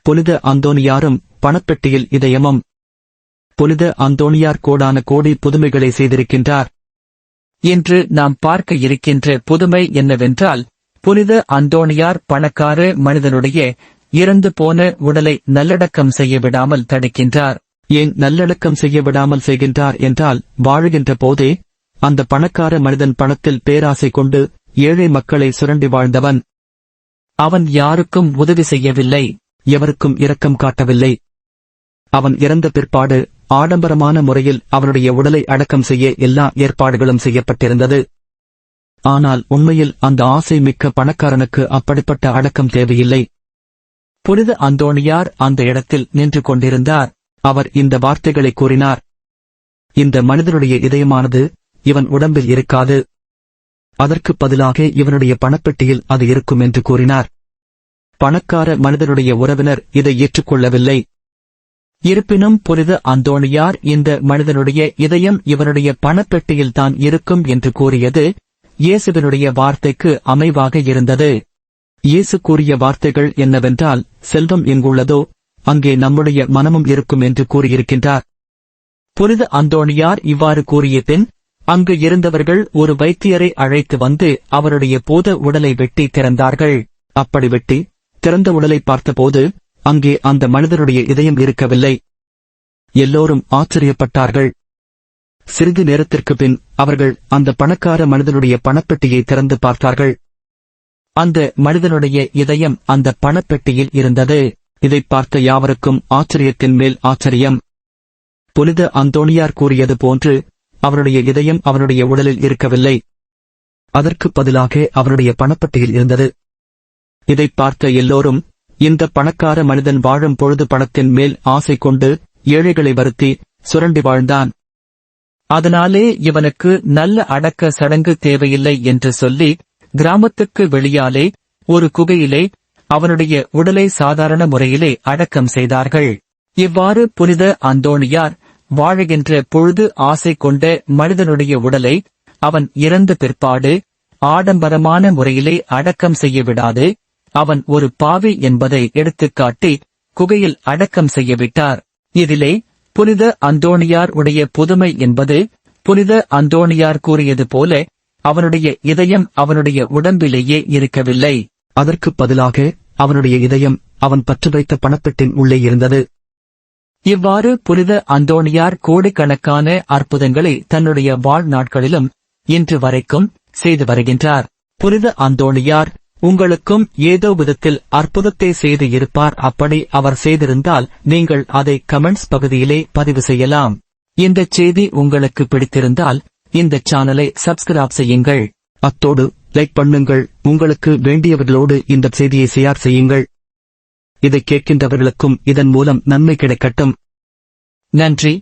புனித அந்தோணியாரும் பணப்பெட்டியில் இதயமும். புனித அந்தோணியார் கோடான கோடி புதுமைகளை செய்திருக்கின்றார். இன்று நாம் பார்க்க இருக்கின்ற புதுமை என்னவென்றால், புனித அந்தோணியார் பணக்கார மனிதனுடைய இறந்து போன உடலை நல்லடக்கம் செய்ய விடாமல் தடுக்கின்றார். ஏன் நல்லடக்கம் செய்ய விடாமல் செய்கின்றார் என்றால், வாழுகின்ற போதே அந்த பணக்கார மனிதன் பணத்தில் பேராசை கொண்டு ஏழை மக்களை சுரண்டி வாழ்ந்தவன். அவன் யாருக்கும் உதவி செய்யவில்லை, எவருக்கும் இரக்கம் காட்டவில்லை. அவன் இறந்த பிற்பாடு ஆடம்பரமான முறையில் அவனுடைய உடலை அடக்கம் செய்ய எல்லா ஏற்பாடுகளும் செய்யப்பட்டிருந்தது. ஆனால் உண்மையில் அந்த ஆசை மிக்க பணக்காரனுக்கு அப்படிப்பட்ட அடக்கம் தேவையில்லை. புனித அந்தோணியார் அந்த இடத்தில் நின்று கொண்டிருந்தார். அவர் இந்த வார்த்தைகளை கூறினார்: இந்த மனிதனுடைய இதயமானது இவன் உடம்பில் இருக்காது, அதற்கு பதிலாக இவனுடைய பணப்பெட்டியில் அது இருக்கும் என்று கூறினார். பணக்கார மனிதனுடைய உறவினர் இதை ஏற்றுக்கொள்ளவில்லை. இருப்பினும் புனித அந்தோணியார் இந்த மனிதனுடைய இதயம் இவனுடைய பணப்பெட்டியில் தான் இருக்கும் என்று கூறியது இயேசுவினுடைய வார்த்தைக்கு அமைவாக இருந்தது. இயேசு கூறிய வார்த்தைகள் என்னவென்றால், செல்வம் எங்குள்ளதோ அங்கே நம்முடைய மனமும் இருக்கும் என்று கூறியிருக்கின்றார். புனித அந்தோணியார் இவ்வாறு கூறிய பின் அங்கு இருந்தவர்கள் ஒரு வைத்தியரை அழைத்து வந்து அவருடைய பூத உடலை வெட்டி திறந்தார்கள். அப்படி வெட்டி திறந்த உடலை பார்த்தபோது அங்கே அந்த மனிதனுடைய இதயம் இருக்கவில்லை. எல்லோரும் ஆச்சரியப்பட்டார்கள். சிறிது நேரத்திற்கு பின் அவர்கள் அந்த பணக்கார மனிதனுடைய பணப்பெட்டியை திறந்து பார்த்தார்கள். அந்த மனிதனுடைய இதயம் அந்த பணப்பெட்டியில் இருந்தது. இதைப் பார்த்த யாவருக்கும் ஆச்சரியத்தின் மேல் ஆச்சரியம். புனித அந்தோணியார் கூறியது போன்று அவனுடைய இதயம் அவனுடைய உடலில் இருக்கவில்லை, அதற்கு பதிலாக அவனுடைய பணப்பெட்டியில் இருந்தது. இதைப் பார்த்த எல்லோரும், இந்த பணக்கார மனிதன் வாழும் பொழுது பணத்தின் மேல் ஆசை கொண்டு ஏழைகளை வருத்தி சுரண்டி வாழ்ந்தான், அதனாலே இவனுக்கு நல்ல அடக்க சடங்கு தேவையில்லை என்று சொல்லி கிராமத்துக்கு வெளியாலே ஒரு குகையிலே அவனுடைய உடலை சாதாரண முறையிலே அடக்கம் செய்தார்கள். இவ்வாறு புனித அந்தோணியார் வாழுகின்ற பொழுது ஆசை கொண்ட மனிதனுடைய உடலை அவன் இறந்த பிற்பாடு ஆடம்பரமான முறையிலே அடக்கம் செய்ய விடாது அவன் ஒரு பாவி என்பதை எடுத்துக்காட்டி குகையில் அடக்கம் செய்யவிட்டார். இதிலே புனித அந்தோணியார் உடைய புதுமை என்பது, புனித அந்தோணியார் கூறியது போல அவனுடைய இதயம் அவனுடைய உடம்பிலேயே இருக்கவில்லை, அதற்கு பதிலாக அவனுடைய இதயம் அவன் பற்று வைத்த பணப்பெட்டின் உள்ளே இருந்தது. இவ்வாறு புனித அந்தோணியார் கோடிக்கணக்கான அற்புதங்களை தன்னுடைய வாழ்நாட்களிலும் இன்று வரைக்கும் செய்து வருகின்றார். புனித அந்தோணியார் உங்களுக்கும் ஏதோ விதத்தில் அற்புதத்தை செய்து இருப்பார். அப்படி அவர் செய்திருந்தால் நீங்கள் அதை கமெண்ட்ஸ் பகுதியிலே பதிவு செய்யலாம். இந்த செய்தி உங்களுக்கு பிடித்திருந்தால் இந்த சேனலை சப்ஸ்கிரைப் செய்யுங்கள். அத்தோடு லைக் பண்ணுங்கள். உங்களுக்கு வேண்டியவர்களோடு இந்த செய்தியை ஷேர் செய்யுங்கள். இதை கேட்கின்றவர்களுக்கும் இதன் மூலம் நன்மை கிடைக்கட்டும். நன்றி.